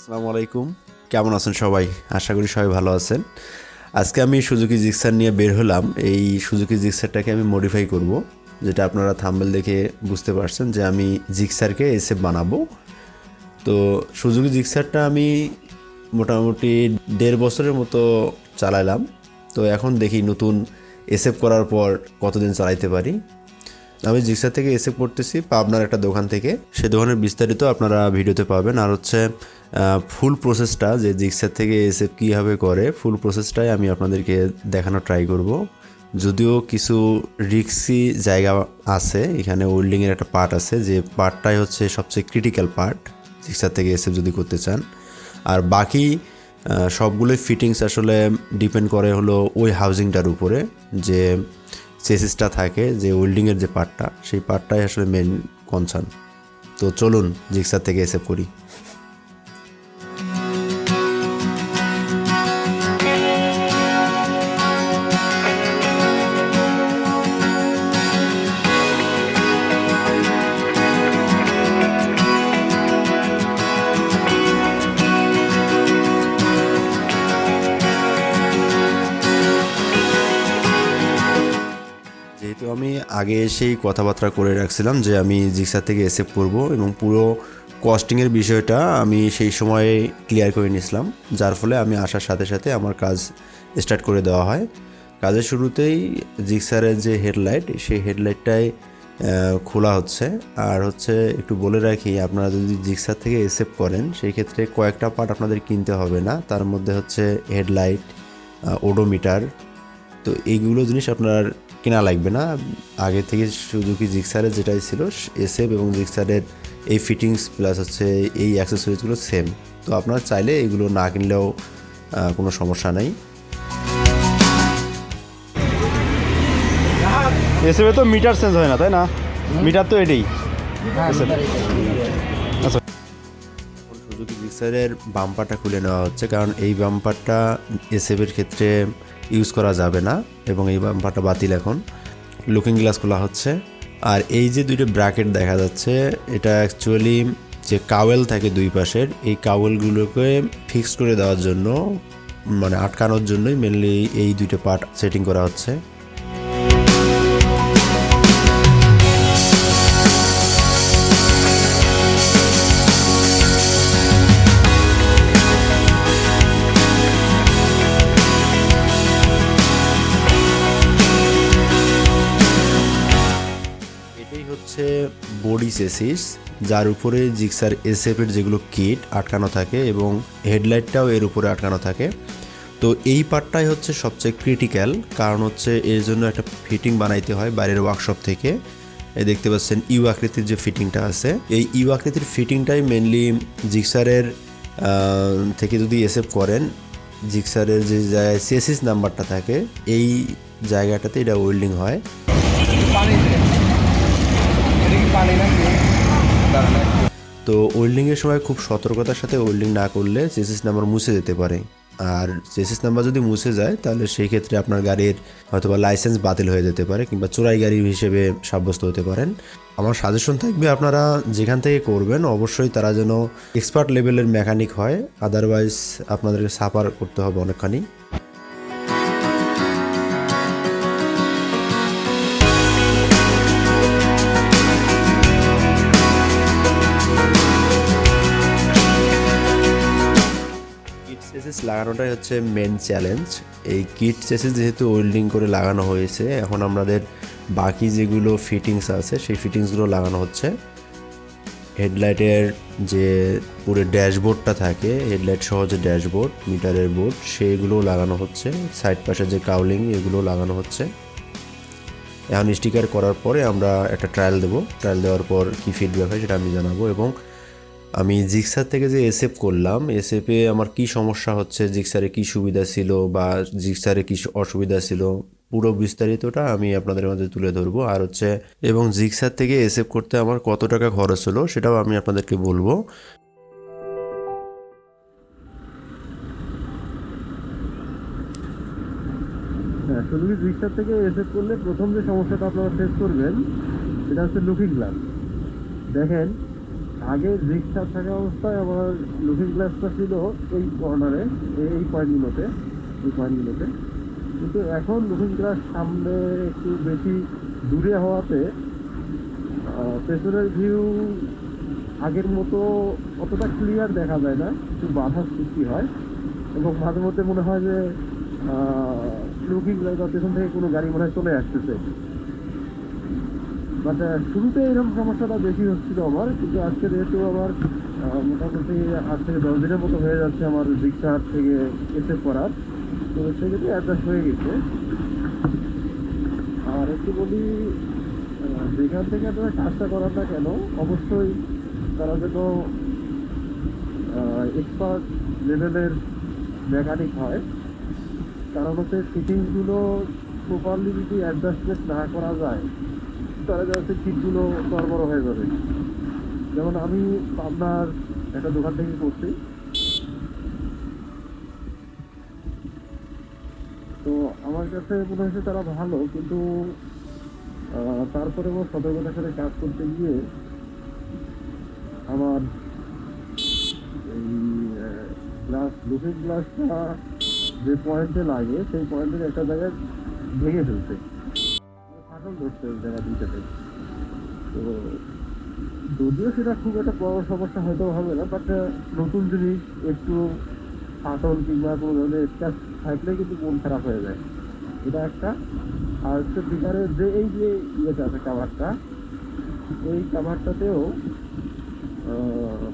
আসসালামু আলাইকুম, কেমন আছেন সবাই? আশা করি সবাই ভালো আছেন। আজকে আমি সুজুকি জিক্সার নিয়ে বের হলাম। এই সুজুকি জিক্সারটাকে আমি মডিফাই করব, যেটা আপনারা থাম্বনেল দেখে বুঝতে পারছেন যে আমি জিক্সারকে এসএফ বানাবো। তো সুজুকি জিক্সারটা আমি মোটামুটি 1.5 বছরের মতো চালাইলাম। তো এখন দেখি নতুন এসএফ করার পর কতদিন চালাইতে পারি। আমি জিক্সার থেকে এসএফ করতেছি পাবনার একটা দোকান থেকে। সে দোকানের বিস্তারিত আপনারা ভিডিওতে পাবেন। আর হচ্ছে ফুল প্রসেসটা যে জিক্সার থেকে এসএফ কীভাবে করে, ফুল প্রসেসটাই আমি আপনাদেরকে দেখানোর ট্রাই করব। যদিও কিছু রিস্কি জায়গা আছে, এখানে ওয়েল্ডিংয়ের একটা পার্ট আছে, যে পার্টটাই হচ্ছে সবচেয়ে ক্রিটিক্যাল পার্ট জিক্সার থেকে এসএফ যদি করতে চান। আর বাকি সবগুলোই ফিটিংস আসলে ডিপেন্ড করে হলো ওই হাউজিংটার উপরে, যে চেসিসটা থাকে, যে ওয়েল্ডিংয়ের যে পার্টটা, সেই পার্টটাই আসলে মেন কনসার্ন। তো চলুন জিক্সার থেকে এসএফ করি। যেহেতু আমি আগে এসেই কথাবার্তা করে রাখছিলাম যে আমি জিক্সার থেকে এসএফ করব, এবং পুরো কস্টিংয়ের বিষয়টা আমি সেই সময়ে ক্লিয়ার করে নিয়েছিলাম, যার ফলে আমি আসার সাথে সাথে আমার কাজ স্টার্ট করে দেওয়া হয়। কাজের শুরুতেই জিক্সারের যে হেডলাইট, সেই হেডলাইটটাই খোলা হচ্ছে। আর হচ্ছে একটু বলে রাখি, আপনারা যদি জিক্সার থেকে এসএফ করেন সেই ক্ষেত্রে কয়েকটা পার্ট আপনাদের কিনতে হবে না। তার মধ্যে হচ্ছে হেডলাইট, ওডোমিটার, তো এইগুলো জিনিস আপনার কেনা লাগবে না। আগে থেকে সুজুকি জিক্সারের যেটাই ছিল এসএফ এবং জিক্সারের এই ফিটিংস প্লাস হচ্ছে এই অ্যাক্সেসরিজগুলো সেম। তো আপনারা চাইলে এগুলো না কিনলেও কোনো সমস্যা নেই। এসএফে তো মিটার চেঞ্জ হয় না, তাই না? মিটার তো এটাই। আচ্ছা, সুজুকি জিক্সারের বাম্পারটা খুলে নেওয়া হচ্ছে, কারণ এই বাম্পারটা এসএফের ক্ষেত্রে ইউজ করা যাবে না, এবং এই বাম্পারটা বাতিল। এখন লুকিং গ্লাস খোলা হচ্ছে। আর এই যে দুইটা ব্র্যাকেট দেখা যাচ্ছে, এটা অ্যাকচুয়ালি যে কাওয়েল থাকে দুই পাশের, এই কাওয়েলগুলোকে ফিক্স করে দেওয়ার জন্য, মানে আটকানোর জন্যই মেনলি এই দুইটা পার্ট সেটিং করা হচ্ছে। এটাই হচ্ছে বডি চেসিস, যার উপরে জিক্সার এসএফের যেগুলো কিট আটকানো থাকে, এবং হেডলাইটটাও এর উপরে আটকানো থাকে। তো এই পার্টটাই হচ্ছে সবচেয়ে ক্রিটিক্যাল, কারণ হচ্ছে এর জন্য একটা ফিটিং বানাইতে হয় বাইরের ওয়ার্কশপ থেকে। এই দেখতে পাচ্ছেন ইউ আকৃতির যে ফিটিংটা আছে, এই ইউ আকৃতির ফিটিংটাই মেনলি জিক্সারের থেকে যদি এসএফ করেন, জিক্সারের যে জায়গায় চেসিস নাম্বারটা থাকে এই জায়গাটাতে এটা ওয়েল্ডিং হয়। তো ওয়েল্ডিংয়ের সময় খুব সতর্কতার সাথে ওয়েল্ডিং না করলে চেসিস নাম্বার মুছে যেতে পারে। আর চেসিস নাম্বার যদি মুছে যায়, তাহলে সেই ক্ষেত্রে আপনার গাড়ির হয়তোবা লাইসেন্স বাতিল হয়ে যেতে পারে, কিংবা চোরাই গাড়ি হিসেবে সাব্যস্ত হতে পারেন। আমার সাজেশন থাকবে, আপনারা যেখান থেকে করবেন অবশ্যই তারা যেন এক্সপার্ট লেভেলের মেকানিক হয়, আদারওয়াইজ আপনাদেরকে সাফার করতে হবে অনেকখানি। কিট চেসিস লাগানোটাই হচ্ছে মেন চ্যালেঞ্জ। এই কিট চেসিস যেহেতু ওয়েল্ডিং করে লাগানো হয়েছে, এখন আমাদের বাকি যেগুলো ফিটিংস আছে সেই ফিটিংসগুলো লাগানো হচ্ছে। হেডলাইটের যে পুরো ড্যাশবোর্ডটা থাকে, হেডলাইট সহ যে ড্যাশবোর্ড, মিটারের বোর্ড, সেইগুলো লাগানো হচ্ছে। সাইড পাশে যে কাউলিং, এগুলো লাগানো হচ্ছে। এখন স্টিকার করার পরে আমরা একটা ট্রায়াল দেবো। ট্রায়াল দেওয়ার পর কী ফিডব্যাক হয় সেটা আমি জানাবো। এবং আমি জিক্সার থেকে যে এসএফ করলাম, এসএফে আমার কি সমস্যা হচ্ছে, জিক্সারে কি সুবিধা ছিল বা জিক্সারে কি অসুবিধা ছিল, পুরো বিস্তারিতটা আমি আপনাদের মাঝে তুলে ধরবো। আর হচ্ছে এবং জিক্সার থেকে এসএফ করতে আমার কত টাকা খরচ হলো সেটাও আমি আপনাদেরকে বলবো। হ্যাঁ, শুধু জিক্সার থেকে এসএফ করলে প্রথম যে সমস্যাটা আপনারা ফেস করবেন সেটা হচ্ছে লুকিং গ্লাস। দেখেন আগে জিক্সার থাকা অবস্থায় আমার লুকিং গ্লাসটা ছিল এই কর্নারে, এই পয়েন্টগুলোতে, কিন্তু এখন লুকিং গ্লাস সামনে একটু বেশি দূরে হওয়াতে পেছনের ভিউ আগের মতো অতটা ক্লিয়ার দেখা যায় না, একটু বাধার সৃষ্টি হয় এবং মাঝে মধ্যে মনে হয় যে লুকিং গ্লাস বা পেছন থেকে কোনো গাড়ি মনে হয় চলে আসতেছে। বাট শুরুতে এরকম সমস্যাটা বেশি হচ্ছিল আমার, কিন্তু আজকে যেহেতু আমার মোটামুটি 8 থেকে 10 দিনের মতো হয়ে যাচ্ছে আমার জিক্সার থেকে এসএফ করার, তো সেক্ষেত্রে অ্যাডজাস্ট হয়ে গেছে। আর একটু বলি, যেখান থেকে আপনারা কাজটা করার না কেন, অবশ্যই তারা যেন এক্সপার্ট লেভেলের মেকানিক হয়। কারণ হচ্ছে ফিটিংসগুলো প্রপারলি যদি অ্যাডজাস্টমেন্ট না করা যায় তারা যাচ্ছে সিটগুলো নড়বড় হয়ে যাবে। যেমন আমি আপনার একটা দোকান থেকে করছি, তো আমার কাছে মনে হয়েছে তারা ভালো, কিন্তু তারপরেও সতর্কতার সাথে কাজ করতে গিয়ে আমার এই লুকিং গ্লাসটা যে পয়েন্টে লাগে সেই পয়েন্টের একটা জায়গায় ভেঙে ফেলছে, ফাটল ধরছে ওই জায়গা দুইটাতে। তো যদিও সেটা খুব একটা বড় সমস্যা হয়তো হবে না, বাট নতুন জিনিস একটু ফাটল কিংবা কোনো ধরনের স্ক্র্যাচ থাকলে কিন্তু মন খারাপ হয়ে যায়, এটা একটা। আর হচ্ছে ভিতরের যে এই যে ইয়েটা আছে কাভারটা, এই কাভারটাতেও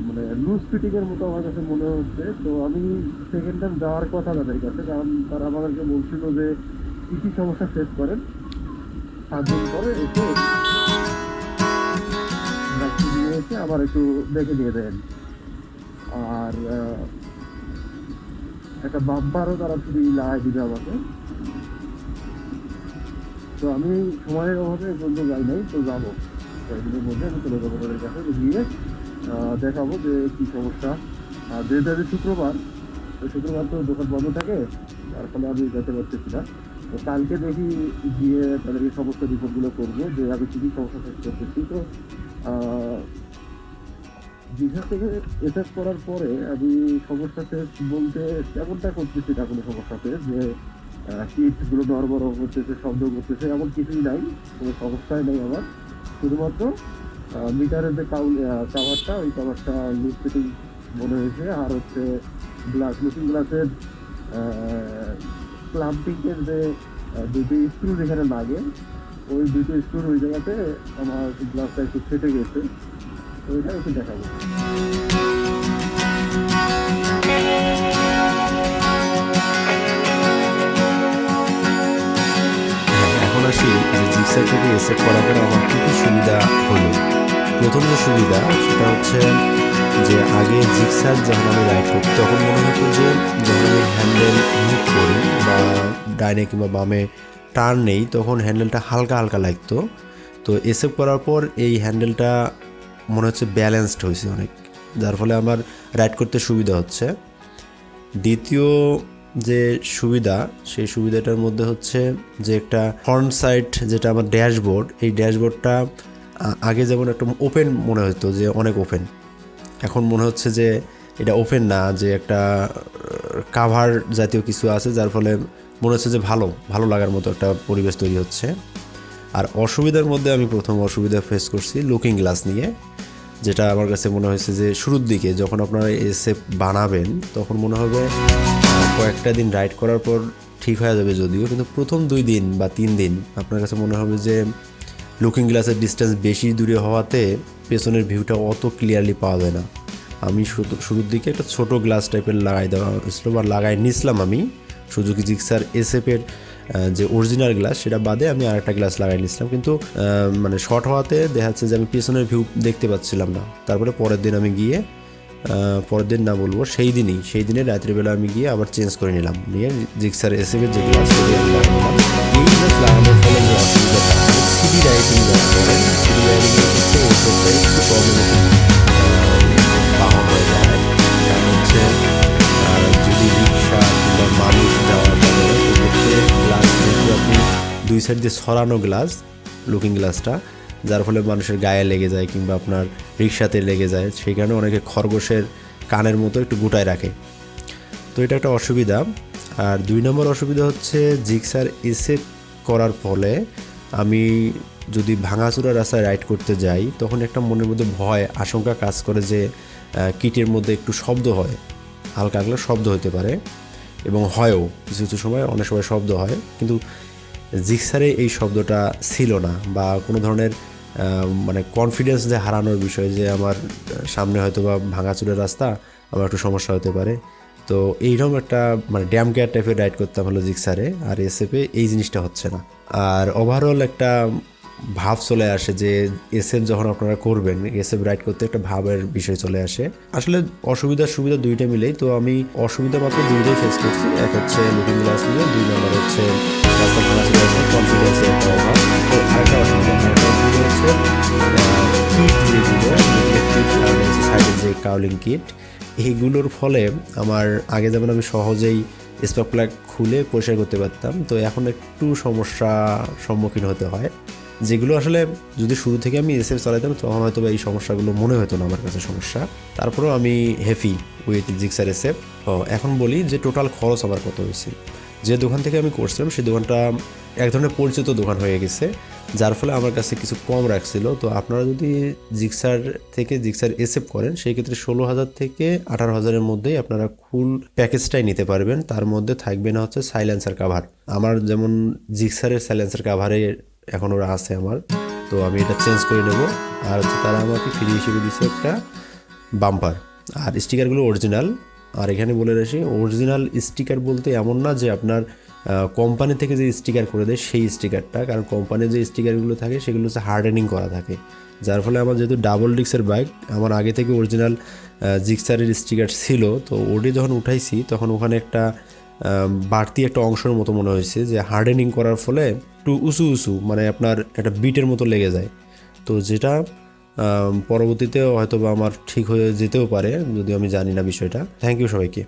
মানে লুজ ফিটিং এর মতো আমার কাছে মনে হচ্ছে। তো আমি সেকেন্ড টাইম যাওয়ার কথা তাদের কাছে, কারণ তারা আমাদেরকে বলছিল যে কি কি সমস্যা ফেস করেন 7 দিন পরে এসে নিয়ে এসে আবার একটু দেখে দিয়ে দেন। আর একটা বাম্পারও তারা ফ্রি লাগাই দিবে আমাকে। তো আমি সময়ের অভাবে পর্যন্ত যাই নাই, তো যাবো কয়েকদিনের মধ্যে। আমি চলে যাবো তাদের কাছে, গিয়ে দেখাবো যে কি সমস্যা। আর যেহেতু আজ শুক্রবার, তো শুক্রবার তো দোকান বন্ধ থাকে, তার ফলে আমি যেতে পারতেছি না। তো কালকে দেখি গিয়ে তাদের এই সমস্ত রিপোর্টগুলো করবো যে আমি কি কি সমস্যা ফেস করতেছি। তো দীঘা থেকে এসএফ করার পরে আমি সমস্যা ফেস বলতে তেমনটা করতেছি না কোনো সমস্যা ফেস, যে সিটগুলো নড়বড় করতেছে, শব্দ করতেছে, এমন কিছুই নাই, কোনো সমস্যাই নেই আমার। শুধুমাত্র মিটারের যে কাভারটা, ওই কাভারটা লুজ ফিটিং মনে হয়েছে। আর হচ্ছে লুকিং গ্লাসের ক্লাম্পিংয়ের যে দুটি স্ক্রু যেখানে লাগে, ওই দুটো স্ক্রুর ওই জায়গাতে আমার গ্লাসটা একটু ফেটে গেছে, তো ওইটা একটু দেখাবো। এখন আসি যে জিক্সার থেকে এসএফ করার পরে আমার কী কী সুবিধা হলো। প্রথম যে সুবিধা সেটা হচ্ছে যে আগে জিক্সার যখন আমি রাইড করছি তখন মনে হতো যে যখন আমি হ্যান্ডেল মুভ করি বা ডাইনে কিংবা বামে টার্ন নেই তখন হ্যান্ডেলটা হালকা হালকা লাগতো। তো এসএফ করার পর এই হ্যান্ডেলটা মনে হচ্ছে ব্যালেন্সড হয়েছে অনেক, যার ফলে আমার রাইড করতে সুবিধা হচ্ছে। দ্বিতীয় যে সুবিধা, সেই সুবিধাটার মধ্যে হচ্ছে যে একটা ফ্রন্ট সাইড যেটা আমার ড্যাশবোর্ড, এই ড্যাশবোর্ডটা আগে যেমন একটা ওপেন মনে হতো যে অনেক ওপেন, এখন মনে হচ্ছে যে এটা ওপেন না, যে একটা কাভার জাতীয় কিছু আছে, যার ফলে মনে হচ্ছে যে ভালো ভালো লাগার মতো একটা পরিবেশ তৈরি হচ্ছে। আর অসুবিধার মধ্যে আমি প্রথম অসুবিধা ফেস করছি লুকিং গ্লাস নিয়ে, যেটা আমার কাছে মনে হয়েছে যে শুরুর দিকে যখন আপনারা এসএফ বানাবেন তখন মনে হবে কয়েকটা দিন রাইড করার পর ঠিক হয়ে যাবে যদিও, কিন্তু প্রথম 2 দিন বা 3 দিন আপনার কাছে মনে হবে যে লুকিং গ্লাসের ডিস্টেন্স বেশি দূরে হওয়াতে পেছনের ভিউটা অত ক্লিয়ারলি পাওয়া যায় না। আমি শুরুর দিকে একটা ছোট গ্লাস টাইপের লাগাই দেওয়া হয়েছিল বা লাগাই নিয়েছিলাম আমি সুজুকি জিক্সার এসএফের যে অরিজিনাল গ্লাস সেটা বাদে আমি আরেকটা গ্লাস লাগাই নিয়েছিলাম, কিন্তু মানে শর্ট হওয়াতে দেখা যাচ্ছে যে আমি পেছনের ভিউ দেখতে পাচ্ছিলাম না। তারপরে পরের দিন আমি গিয়ে পরের দিন না বলবো সেই দিনে রাত্রিবেলা আমি গিয়ে আবার চেঞ্জ করে নিলাম, নিয়ে জিক্সার এসএফের যে গ্লাস সেটা আমি লাগালাম। এই গ্লাস লাগানোর ফলে যে অসুবিধাটা সিডি রাইডিং যারা করেন, সিডি রাইডিংয়ের ক্ষেত্রে এসএফটা একটু প্রবলেম পাওয়া হয়ে যায়। কারণ হচ্ছে যদি রিক্সা কিংবা মানুষ যাওয়া যাবে সেক্ষেত্রে গ্লাস যেহেতু আপনি 2 সাইড দিয়ে সরানো গ্লাস লুকিং গ্লাসটা, যার ফলে মানুষের গায়ে লেগে যায় কিংবা আপনার রিক্সাতে লেগে যায়, সেই কারণে অনেকে খরগোশের কানের মতো একটু গুটায় রাখে। তো এটা একটা অসুবিধা। আর 2 নম্বর অসুবিধা হচ্ছে জিক্সার এসে করার ফলে আমি যদি ভাঙাচোরা রাস্তায় রাইড করতে যাই তখন একটা মনের মধ্যে ভয় আশঙ্কা কাজ করে যে কিটের মধ্যে একটু শব্দ হয়, হালকা হালকা শব্দ হতে পারে এবং হয়ও কিছু কিছু সময়, অনেক সময় শব্দ হয়, কিন্তু জিক্সারে এই শব্দটা ছিল না বা কোনো ধরনের মানে কনফিডেন্স যে হারানোর বিষয় যে আমার সামনে হয়তো বা ভাঙাচোরা রাস্তা, আমার একটু সমস্যা হতে পারে। তো এইরকম একটা মানে ড্যাম কেয়ার টাইপের রাইড করতাম হলো জিক্সারে, আর এসএফে এই জিনিসটা হচ্ছে না। আর ওভারঅল একটা ভাব চলে আসে যে এসএফ যখন আপনারা করবেন, এসএফ রাইড করতে একটা ভাবের বিষয় চলে আসে। আসলে অসুবিধা সুবিধা দুইটা মিলেই, তো আমি অসুবিধা মাত্র দুইটাই ফেস করছি। এক হচ্ছে লুকিং গ্লাস নিয়ে, 2 নম্বর হচ্ছে রাস্তা ভাঙাচোরা রাস্তায় কনফিডেন্সের একটা অভাব। তো আরেকটা অসুবিধা হচ্ছে কিট যেগুলো ইলেকট্রিক সাইডের যে কাউলিং কিট, এইগুলোর ফলে আমার আগে যেমন আমি সহজেই স্পার্ক প্লাগ খুলে পরিষ্কার করতে পারতাম, তো এখন একটু সম্মুখীন হতে হয়, যেগুলো আসলে যদি শুরু থেকে আমি এসএফ চালাতাম তখন হয়তো এই সমস্যাগুলো মনে হতো না আমার কাছে সমস্যা। তারপরেও আমি হ্যাপি উইথ জিক্সার এসএফ। এখন বলি যে টোটাল খরচ আমার কত হয়েছে। যে দোকান থেকে আমি করছিলাম সেই দোকানটা এক ধরনের পরিচিত দোকান হয়ে গেছে, যার ফলে আমার কাছে কিছু কম রাখছিল। তো আপনারা যদি জিক্সার থেকে জিক্সার এসএফ করেন সেই ক্ষেত্রে 16,000 থেকে 18,000-এর মধ্যেই আপনারা ফুল প্যাকেজটাই নিতে পারবেন। তার মধ্যে থাকবে না হচ্ছে সাইলেন্সার কাভার। আমার যেমন জিক্সারের সাইলেন্সার কাভারে এখন ওরা আছে আমার, তো আমি এটা চেঞ্জ করে নেব। আর হচ্ছে তারা আমাকে ফ্রি হিসেবে দিচ্ছে একটা বাম্পার, আর স্টিকারগুলো অরিজিনাল। আর এখানে বলে রাখি, অরিজিনাল স্টিকার বলতে এমন না যে আপনার কোম্পানি থেকে যে স্টিকার করে দেয় সেই স্টিকারটা, কারণ কোম্পানির যে স্টিকারগুলো থাকে সেগুলো হচ্ছে হার্ডেনিং করা থাকে, যার ফলে আমার যেহেতু ডাবল ডিস্কের বাইক, আমার আগে থেকে অরিজিনাল জিক্সারের স্টিকার ছিল। তো ওটি যখন উঠাইছি তখন ওখানে একটা বাড়তি একটা অংশের মতো মনে হয়েছে যে হার্ডেনিং করার ফলে একটু উঁচু উঁচু মানে আপনার একটা বিটের মতো লেগে যায়। তো যেটা পরবর্তীতে হয়তো বা আমার ঠিক হয়ে যেতেও পারে, যদিও আমি জানি না বিষয়টা। থ্যাংক ইউ সবাইকে।